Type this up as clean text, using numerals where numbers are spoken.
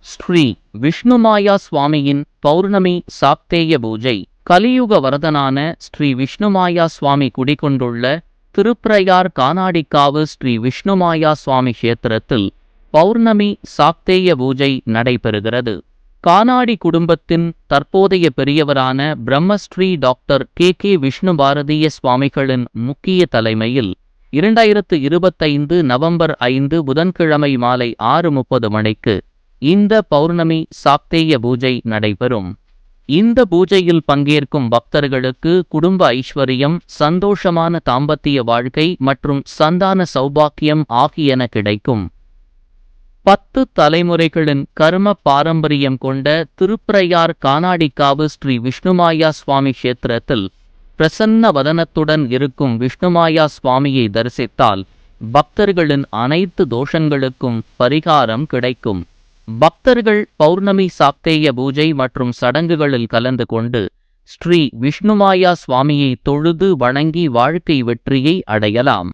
ஸ்ரீ விஷ்ணுமாயா சுவாமியின் பௌர்ணமி சாக்தேய பூஜை. கலியுக வரதனான ஸ்ரீ விஷ்ணுமாயா சுவாமி குடிகொண்டுள்ள திருப்பிரயார் கானாடிக்காவு ஸ்ரீ விஷ்ணுமாயா சுவாமி கஷேத்திரத்தில் பௌர்ணமி சாக்தேய பூஜை நடைபெறுகிறது. கானாடி குடும்பத்தின் தற்போதைய பெரியவரான பிரம்மஸ்ரீ டாக்டர் கே விஷ்ணு பாரதிய சுவாமிகளின் முக்கிய தலைமையில் 2025 நவம்பர் 5 புதன்கிழமை மாலை 6:30 மணிக்கு இந்த பௌர்ணமி சாக்தேய பூஜை நடைபெறும். இந்த பூஜையில் பங்கேற்கும் பக்தர்களுக்கு குடும்ப ஐஸ்வர்யம், சந்தோஷமான தாம்பத்திய வாழ்க்கை மற்றும் சந்தான சௌபாக்கியம் ஆகியன கிடைக்கும். 10 தலைமுறைகளின் கர்ம பாரம்பரியம் கொண்ட திருப்பிரயார் கானாடிக்காவு ஸ்ரீ விஷ்ணுமாயா சுவாமி கஷேத்திரத்தில் பிரசன்ன வதனத்துடன் இருக்கும் விஷ்ணுமாயா சுவாமியை தரிசித்தால் பக்தர்களின் அனைத்து தோஷங்களுக்கும் பரிகாரம் கிடைக்கும். பக்தர்கள் பௌர்ணமி சாக்தேய பூஜை மற்றும் சடங்குகளில் கலந்து கொண்டு ஸ்ரீ விஷ்ணுமாயா சுவாமியை தொழுது வணங்கி வாழ்க்கை வெற்றியை அடையலாம்.